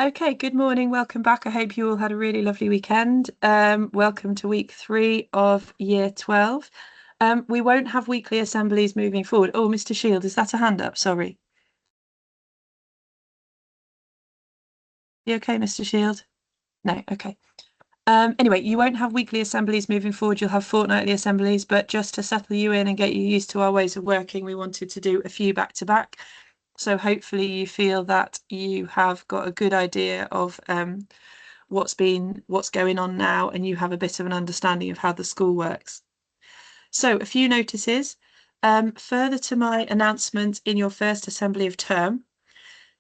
Okay, good morning. Welcome back. I hope you all had a really lovely weekend. Welcome to week 3 of year 12. We won't have weekly assemblies moving forward. Oh, Mr. Shield, is that a hand up? Sorry. You okay, Mr. Shield? No, okay. Anyway, you won't have weekly assemblies moving forward. You'll have fortnightly assemblies, but just to settle you in and get you used to our ways of working, we wanted to do a few back to back. So hopefully you feel that you have got a good idea of what's going on now, and you have a bit of an understanding of how the school works. So a few notices. Further to my announcement in your first assembly of term,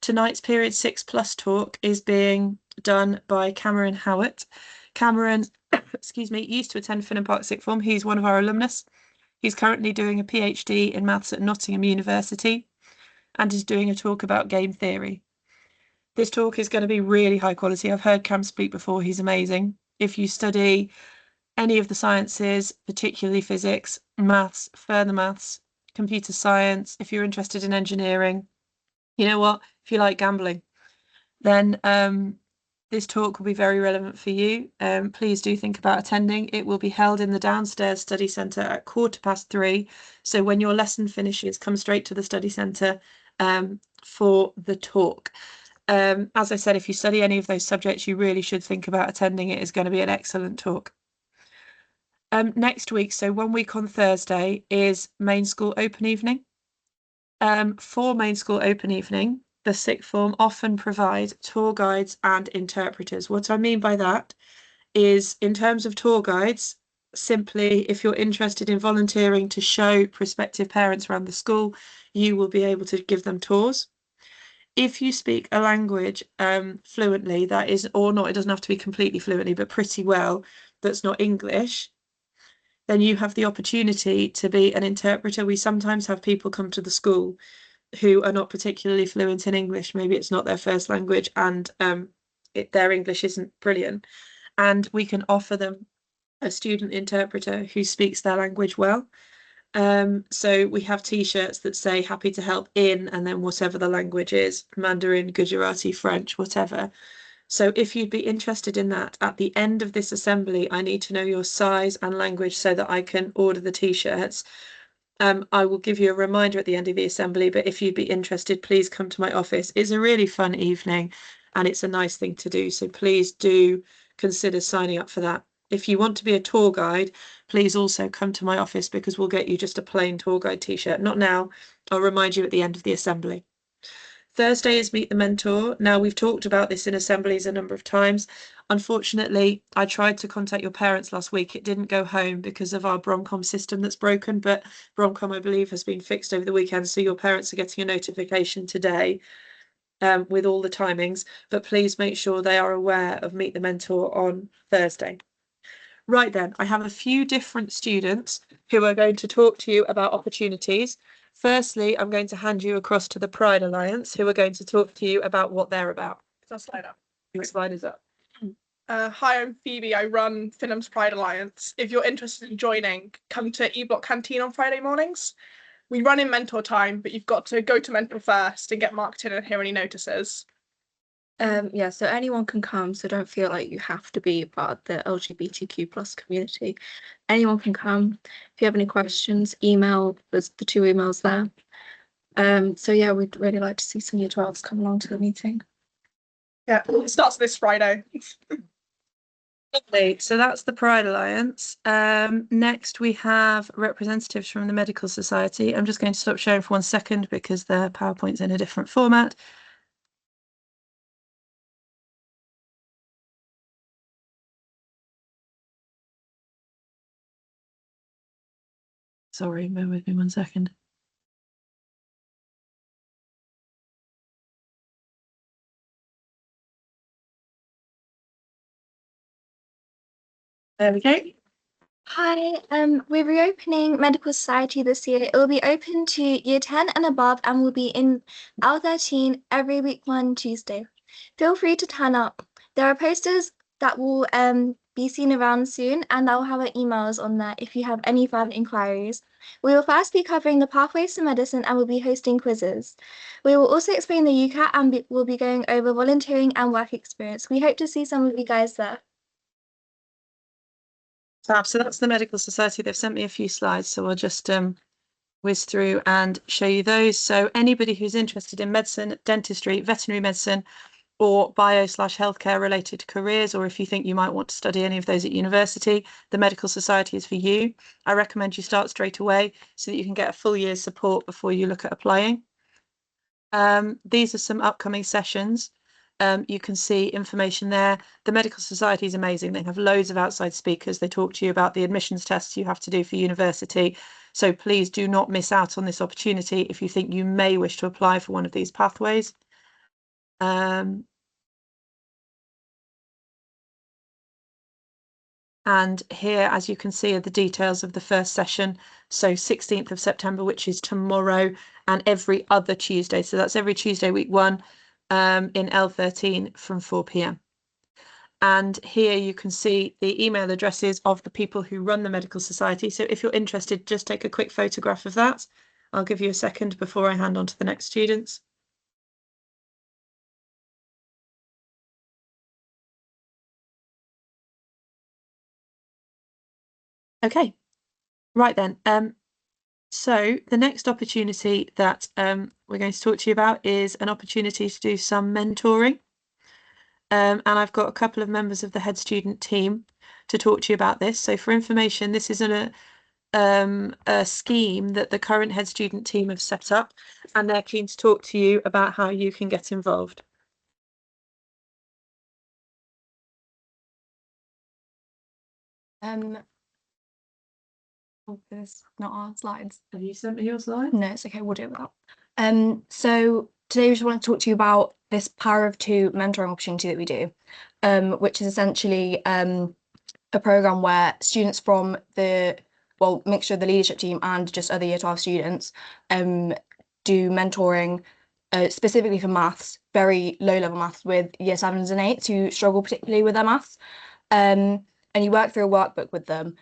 tonight's period 6+ talk is being done by Cameron Howard. Cameron, excuse me, used to attend Finnan Park Sixth Form. He's one of our alumnus. He's currently doing a PhD in maths at Nottingham University and is doing a talk about game theory. This talk is going to be really high quality. I've heard Cam speak before. He's amazing. If you study any of the sciences, particularly physics, maths, further maths, computer science, if you're interested in engineering, you know what? If you like gambling, then this talk will be very relevant for you. Please do think about attending. It will be held in the downstairs study centre at 3:15. So when your lesson finishes, come straight to the study centre for the talk. As I said, if you study any of those subjects, you really should think about attending. It is going to be an excellent talk. Next week, so 1 week on Thursday, is main school open evening. For main school open evening, the sixth form often provide tour guides and interpreters. What I mean by that is, in terms of tour guides, simply if you're interested in volunteering to show prospective parents around the school, you will be able to give them tours. If you speak a language fluently, that is, or not, it doesn't have to be completely fluently, but pretty well, that's not English, then you have the opportunity to be an interpreter. We sometimes have people come to the school who are not particularly fluent in English. Maybe it's not their first language and their English isn't brilliant. And we can offer them a student interpreter who speaks their language well. So we have T-shirts that say happy to help in, and then whatever the language is, Mandarin, Gujarati, French, whatever. So if you'd be interested in that, at the end of this assembly, I need to know your size and language so that I can order the T-shirts. I will give you a reminder at the end of the assembly, but if you'd be interested, please come to my office. It's a really fun evening and it's a nice thing to do. So please do consider signing up for that. If you want to be a tour guide, please also come to my office because we'll get you just a plain tour guide T-shirt. Not now, I'll remind you at the end of the assembly. Thursday is Meet the Mentor. Now, we've talked about this in assemblies a number of times. Unfortunately, I tried to contact your parents last week. It didn't go home because of our Bromcom system that's broken, but Bromcom, I believe, has been fixed over the weekend, so your parents are getting a notification today with all the timings, but please make sure they are aware of Meet the Mentor on Thursday. Right then, I have a few different students who are going to talk to you about opportunities. Firstly, I'm going to hand you across to the Pride Alliance, who are going to talk to you about what they're about. I'll slide up. Your slide is up. Hi, I'm Phoebe. I run Finham's Pride Alliance. If you're interested in joining, come to E-Block Canteen on Friday mornings. We run in mentor time, but you've got to go to mentor first and get marked in and hear any notices. Yeah, so anyone can come, so don't feel like you have to be part of the LGBTQ+ community. Anyone can come. If you have any questions, email, there's the 2 emails there. So yeah, we'd really like to see some year 12s come along to the meeting. Yeah, it starts this Friday. Lovely. So that's the Pride Alliance. Next we have representatives from the Medical Society. I'm just going to stop sharing for 1 second because the PowerPoint's in a different format. Sorry, bear with me 1 second. There we go. Hi, we're reopening Medical Society this year. It will be open to year 10 and above and will be in L13 every week 1 Tuesday. Feel free to turn up. There are posters that will be seen around soon, and I'll have our emails on there if you have any further inquiries. We will first be covering the pathways to medicine and will be hosting quizzes. We will also explain the UCAT and we'll be going over volunteering and work experience. We hope to see some of you guys there. Fab. So that's the Medical Society. They've sent me a few slides, so I'll just whiz through and show you those. So anybody who's interested in medicine, dentistry, veterinary medicine, or bio/healthcare related careers, or if you think you might want to study any of those at university, the Medical Society is for you. I recommend you start straight away so that you can get a full year's support before you look at applying. These are some upcoming sessions. You can see information there. The Medical Society is amazing. They have loads of outside speakers. They talk to you about the admissions tests you have to do for university. So please do not miss out on this opportunity if you think you may wish to apply for one of these pathways. And here, as you can see, are the details of the first session. So 16th of September, which is tomorrow, and every other Tuesday. So that's every Tuesday, week 1. In L13 from 4 p.m. And here you can see the email addresses of the people who run the Medical Society. So if you're interested, just take a quick photograph of that. I'll give you a second before I hand on to the next students. Okay, right then. So the next opportunity that we're going to talk to you about is an opportunity to do some mentoring. And I've got a couple of members of the head student team to talk to you about this. So for information, this is a scheme that the current head student team have set up, and they're keen to talk to you about how you can get involved. Oh, there's not our slides. Have you sent me your slides? No, it's okay, we'll do it without. So today we just want to talk to you about this Power of Two mentoring opportunity that we do, which is essentially a program where students from the mixture of the leadership team and just other Year 12 students do mentoring specifically for maths, very low level maths with Year 7s and 8s who struggle particularly with their maths. And you work through a workbook with them.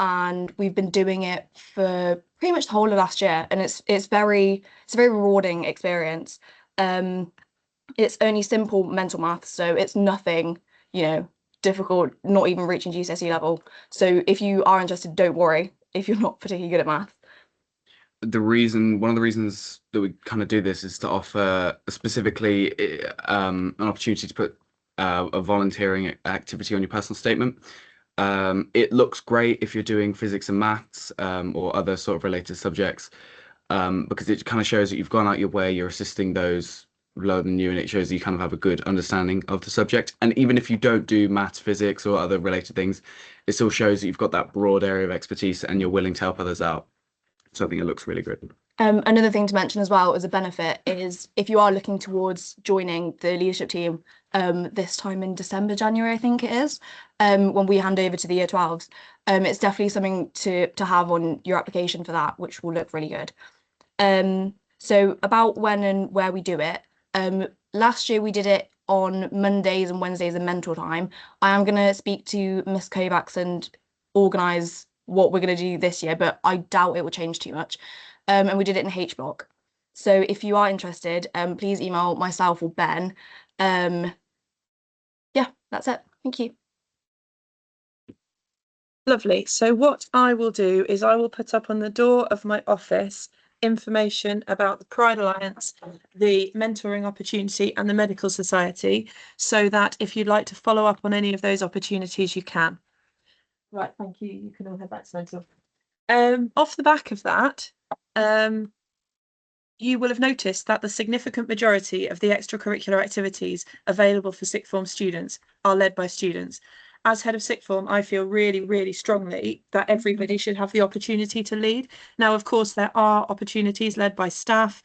And we've been doing it for pretty much the whole of last year, and it's a very rewarding experience. It's only simple mental maths, so it's nothing, difficult, not even reaching GCSE level. So if you are interested, don't worry if you're not particularly good at maths. One of the reasons that we kind of do this is to offer specifically an opportunity to put a volunteering activity on your personal statement. It looks great if you're doing physics and maths or other sort of related subjects, because it kind of shows that you've gone out your way, you're assisting those lower than you, and it shows that you kind of have a good understanding of the subject. And even if you don't do maths, physics, or other related things, it still shows that you've got that broad area of expertise and you're willing to help others out. So I think it looks really good. Another thing to mention as well as a benefit is if you are looking towards joining the leadership team this time in December, January, I think it is, when we hand over to the Year 12s, it's definitely something to have on your application for that, which will look really good. So about when and where we do it, last year we did it on Mondays and Wednesdays in mentor time. I am going to speak to Miss Kovacs and organise what we're going to do this year, but I doubt it will change too much. And we did it in H block. So if you are interested, please email myself or Ben. Yeah, that's it. Thank you. Lovely. So what I will do is I will put up on the door of my office information about the Pride Alliance, the mentoring opportunity, and the Medical Society, so that if you'd like to follow up on any of those opportunities, you can. Right, thank you. You can all head back to mentor. Off the back of that, you will have noticed that the significant majority of the extracurricular activities available for sixth form students are led by students. As head of sixth form, I feel really, really strongly that everybody should have the opportunity to lead. Now, of course, there are opportunities led by staff.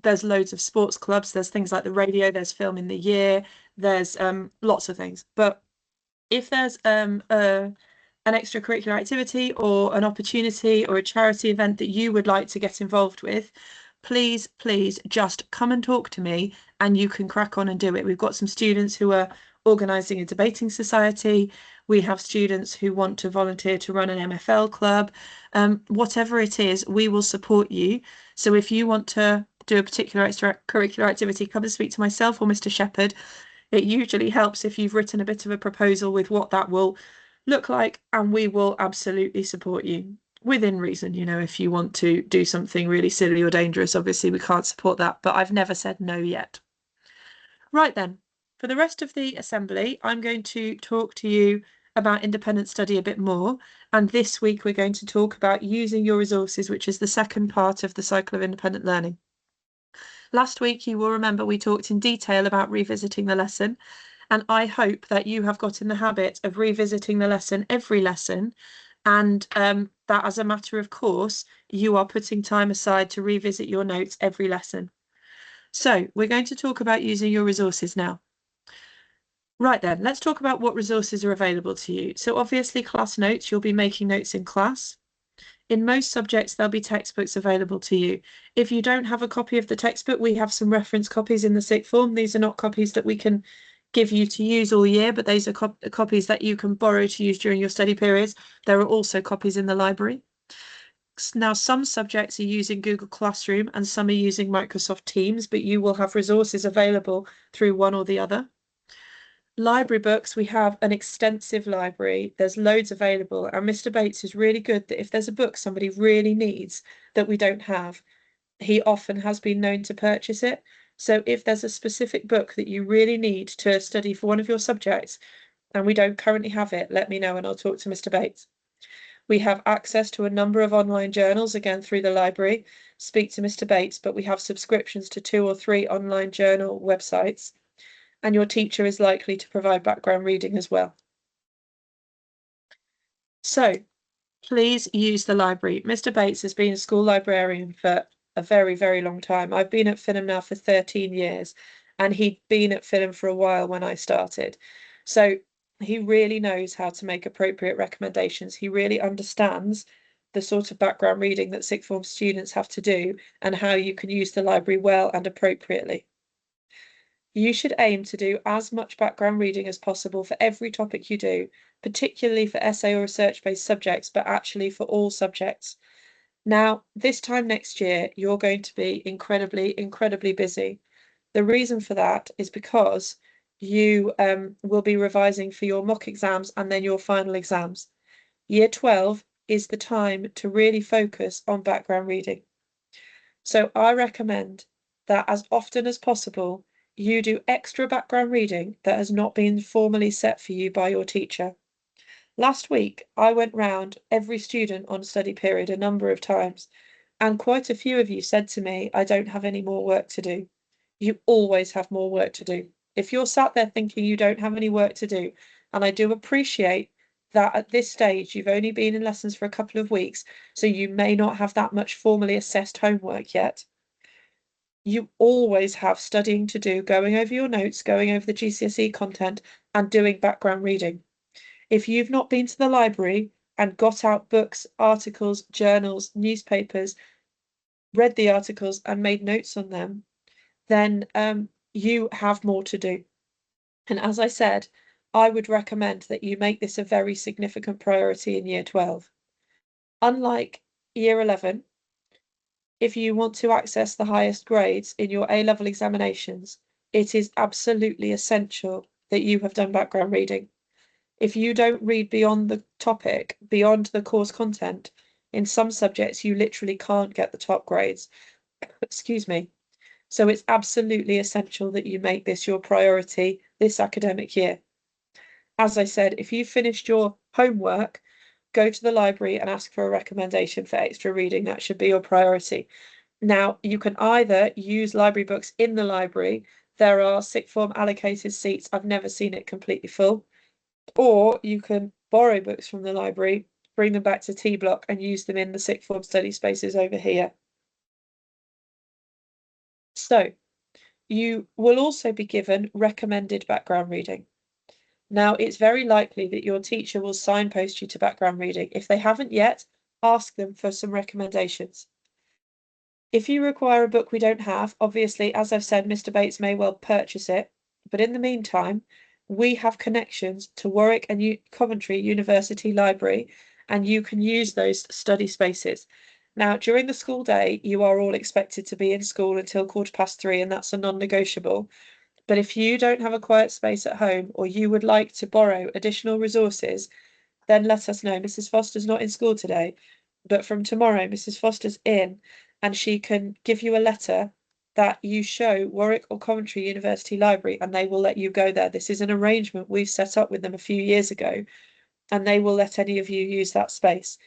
There's loads of sports clubs. There's things like the radio, there's film in the year, there's lots of things. But if there's an extracurricular activity or an opportunity or a charity event that you would like to get involved with, please just come and talk to me and you can crack on and do it. We've got some students who are organising a debating society. We have students who want to volunteer to run an MFL club. Whatever it is, we will support you. So if you want to do a particular extracurricular activity, come and speak to myself or Mr. Shepherd. It usually helps if you've written a bit of a proposal with what that will look like, and we will absolutely support you within reason. You know, if you want to do something really silly or dangerous, obviously we can't support that, but I've never said no yet. Right then, for the rest of the assembly, I'm going to talk to you about independent study a bit more. And this week we're going to talk about using your resources, which is the second part of the cycle of independent learning. Last week, you will remember we talked in detail about revisiting the lesson, and I hope that you have got in the habit of revisiting the lesson every lesson, and that as a matter of course, you are putting time aside to revisit your notes every lesson. So we're going to talk about using your resources now. Right then, let's talk about what resources are available to you. So obviously class notes, you'll be making notes in class. In most subjects, there'll be textbooks available to you. If you don't have a copy of the textbook, we have some reference copies in the sixth form. These are not copies that we can give you to use all year, but these are copies that you can borrow to use during your study periods. There are also copies in the library. Now, some subjects are using Google Classroom and some are using Microsoft Teams, but you will have resources available through one or the other. Library books, we have an extensive library. There's loads available, and Mr. Bates is really good that if there's a book somebody really needs that we don't have, he often has been known to purchase it. So if there's a specific book that you really need to study for one of your subjects and we don't currently have it, let me know and I'll talk to Mr. Bates. We have access to a number of online journals, again through the library. Speak to Mr. Bates, but we have subscriptions to 2 or 3 online journal websites. And your teacher is likely to provide background reading as well. So please use the library. Mr. Bates has been a school librarian for a very, very long time. I've been at Finham now for 13 years, and he'd been at Finham for a while when I started. So he really knows how to make appropriate recommendations. He really understands the sort of background reading that sixth form students have to do and how you can use the library well and appropriately. You should aim to do as much background reading as possible for every topic you do, particularly for essay or research-based subjects, but actually for all subjects. Now, this time next year, you're going to be incredibly busy. The reason for that is because you will be revising for your mock exams and then your final exams. Year 12 is the time to really focus on background reading. So I recommend that as often as possible, you do extra background reading that has not been formally set for you by your teacher. Last week, I went round every student on study period a number of times, and quite a few of you said to me, I don't have any more work to do. You always have more work to do. If you're sat there thinking you don't have any work to do, and I do appreciate that at this stage you've only been in lessons for a couple of weeks, so you may not have that much formally assessed homework yet. You always have studying to do, going over your notes, going over the GCSE content, and doing background reading. If you've not been to the library and got out books, articles, journals, newspapers, read the articles and made notes on them, then you have more to do. And as I said, I would recommend that you make this a very significant priority in year 12. Unlike year 11, if you want to access the highest grades in your A-level examinations, it is absolutely essential that you have done background reading. If you don't read beyond the topic, beyond the course content, in some subjects you literally can't get the top grades. Excuse me. So it's absolutely essential that you make this your priority this academic year. As I said, if you've finished your homework, go to the library and ask for a recommendation for extra reading. That should be your priority. Now, you can either use library books in the library. There are sixth form allocated seats. I've never seen it completely full. Or you can borrow books from the library, bring them back to T block and use them in the sixth form study spaces over here. So you will also be given recommended background reading. Now, it's very likely that your teacher will signpost you to background reading. If they haven't yet, ask them for some recommendations. If you require a book we don't have, obviously, as I've said, Mr. Bates may well purchase it. But in the meantime, we have connections to Warwick and Coventry University Library, and you can use those study spaces. Now, during the school day, you are all expected to be in school until 3:15, and that's a non-negotiable. But if you don't have a quiet space at home, or you would like to borrow additional resources, then let us know. Mrs. Foster's not in school today, but from tomorrow, Mrs. Foster's in, and she can give you a letter that you show Warwick or Coventry University Library, and they will let you go there. This is an arrangement we've set up with them a few years ago, and they will let any of you use that space.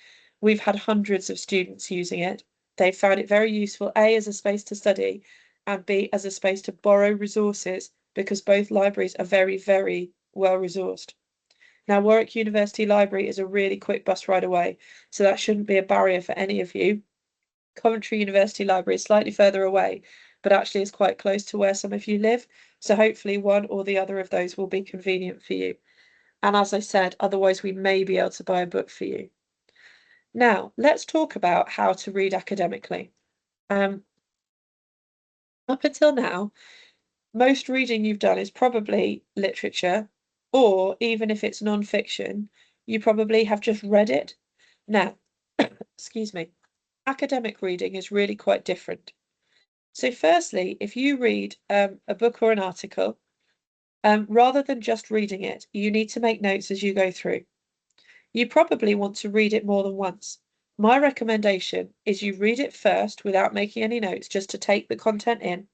We've had hundreds of students using it. They've found it very useful, A, as a space to study, and B, as a space to borrow resources, because both libraries are very, very well resourced. Now, Warwick University Library is a really quick bus ride away, so that shouldn't be a barrier for any of you. Coventry University Library is slightly further away, but actually is quite close to where some of you live, so hopefully one or the other of those will be convenient for you. And as I said, otherwise we may be able to buy a book for you. Now, let's talk about how to read academically. Up until now, most reading you've done is probably literature, or even if it's non-fiction, you probably have just read it. Now, excuse me, academic reading is really quite different. So firstly, if you read a book or an article, rather than just reading it, you need to make notes as you go through. You probably want to read it more than once. My recommendation is you read it first without making any notes, just to take the content in.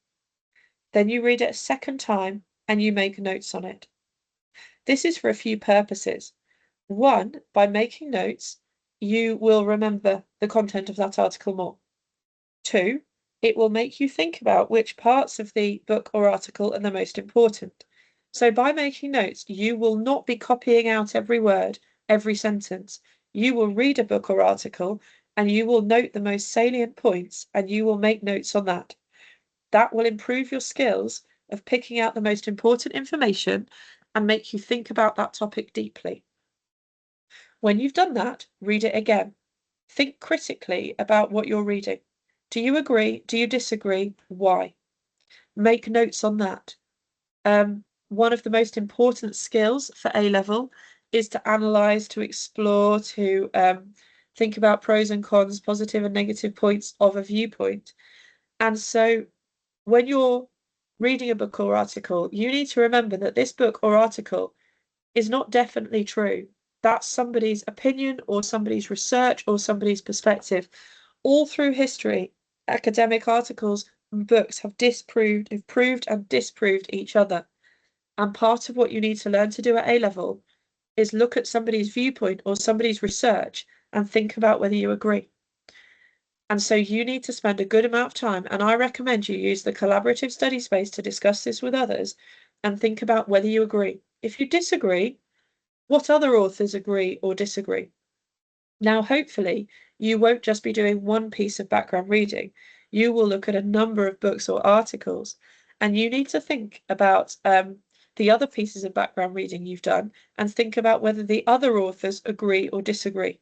Then you read it a second time and you make notes on it. This is for a few purposes. One, by making notes, you will remember the content of that article more. Two, it will make you think about which parts of the book or article are the most important. So by making notes, you will not be copying out every word, every sentence. You will read a book or article and you will note the most salient points and you will make notes on that. That will improve your skills of picking out the most important information and make you think about that topic deeply. When you've done that, read it again. Think critically about what you're reading. Do you agree? Do you disagree? Why? Make notes on that. One of the most important skills for A-level is to analyse, to explore, to think about pros and cons, positive and negative points of a viewpoint. And so when you're reading a book or article, you need to remember that this book or article is not definitely true. That's somebody's opinion or somebody's research or somebody's perspective. All through history, academic articles and books have proved and disproved each other. And part of what you need to learn to do at A-level is look at somebody's viewpoint or somebody's research and think about whether you agree. And so you need to spend a good amount of time, and I recommend you use the collaborative study space to discuss this with others and think about whether you agree. If you disagree, what other authors agree or disagree? Now, hopefully, you won't just be doing one piece of background reading. You will look at a number of books or articles, and you need to think about the other pieces of background reading you've done and think about whether the other authors agree or disagree.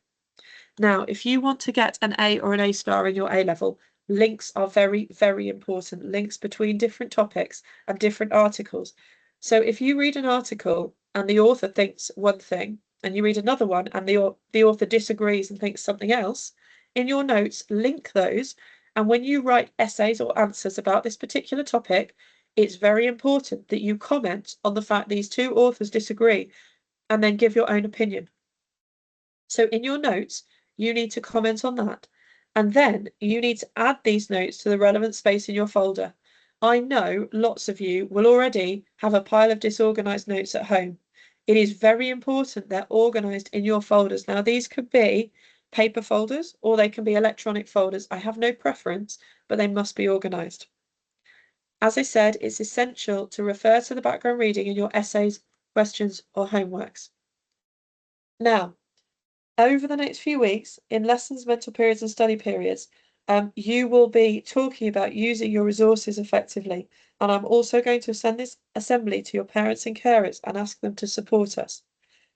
Now, if you want to get an A or an A star in your A-level, links are very, very important. Links between different topics and different articles. So if you read an article and the author thinks one thing, and you read another one and the author disagrees and thinks something else, in your notes, link those. And when you write essays or answers about this particular topic, it's very important that you comment on the fact these two authors disagree and then give your own opinion. So in your notes, you need to comment on that. And then you need to add these notes to the relevant space in your folder. I know lots of you will already have a pile of disorganized notes at home. It is very important they're organized in your folders. Now, these could be paper folders or they can be electronic folders. I have no preference, but they must be organized. As I said, it's essential to refer to the background reading in your essays, questions, or homeworks. Now, over the next few weeks, in lessons, mental periods, and study periods, you will be talking about using your resources effectively. And I'm also going to send this assembly to your parents and carers and ask them to support us.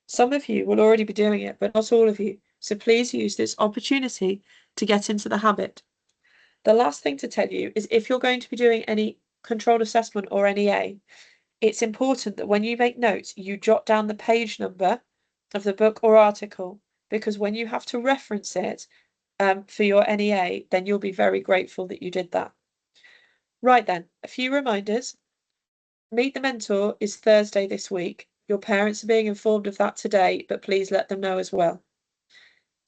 Some of you will already be doing it, but not all of you. So please use this opportunity to get into the habit. The last thing to tell you is if you're going to be doing any controlled assessment or NEA, it's important that when you make notes, you jot down the page number of the book or article, because when you have to reference it for your NEA, then you'll be very grateful that you did that. Right then, a few reminders. Meet the Mentor is Thursday this week. Your parents are being informed of that today, but please let them know as well.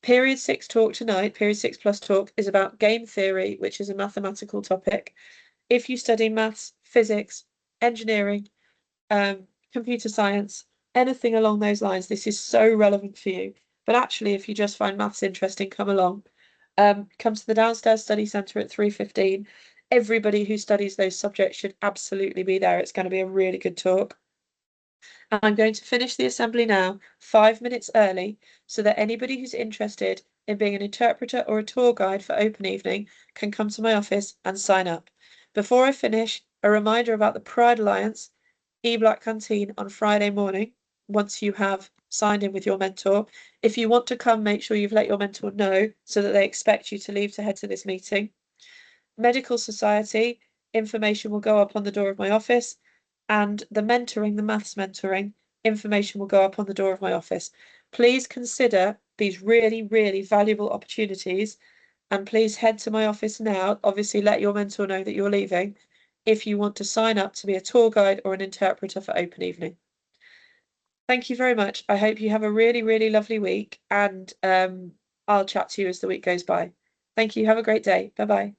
Period 6 talk tonight, Period 6 plus talk, is about game theory, which is a mathematical topic. If you study maths, physics, engineering, computer science, anything along those lines, this is so relevant for you. But actually, if you just find maths interesting, come along. Come to the downstairs study centre at 3:15. Everybody who studies those subjects should absolutely be there. It's going to be a really good talk. And I'm going to finish the assembly now, 5 minutes early, so that anybody who's interested in being an interpreter or a tour guide for open evening can come to my office and sign up. Before I finish, a reminder about the Pride Alliance eBlock Canteen on Friday morning, once you have signed in with your mentor. If you want to come, make sure you've let your mentor know so that they expect you to leave to head to this meeting. Medical Society, information will go up on the door of my office, and the mentoring, the maths mentoring, information will go up on the door of my office. Please consider these really, really valuable opportunities, and please head to my office now. Obviously, let your mentor know that you're leaving if you want to sign up to be a tour guide or an interpreter for open evening. Thank you very much. I hope you have a really, really lovely week, and I'll chat to you as the week goes by. Thank you. Have a great day. Bye-bye.